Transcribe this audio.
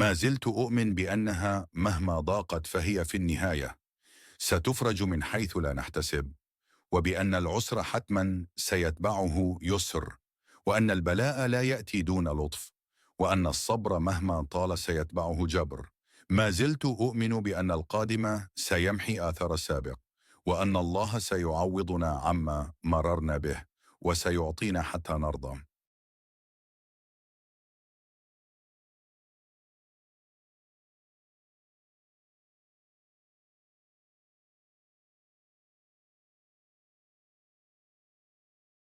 ما زلت أؤمن بأنها مهما ضاقت فهي في النهاية ستفرج من حيث لا نحتسب، وبأن العسر حتما سيتبعه يسر، وأن البلاء لا يأتي دون لطف، وأن الصبر مهما طال سيتبعه جبر. ما زلت أؤمن بأن القادم سيمحي آثار السابق، وأن الله سيعوضنا عما مررنا به، وسيعطينا حتى نرضى.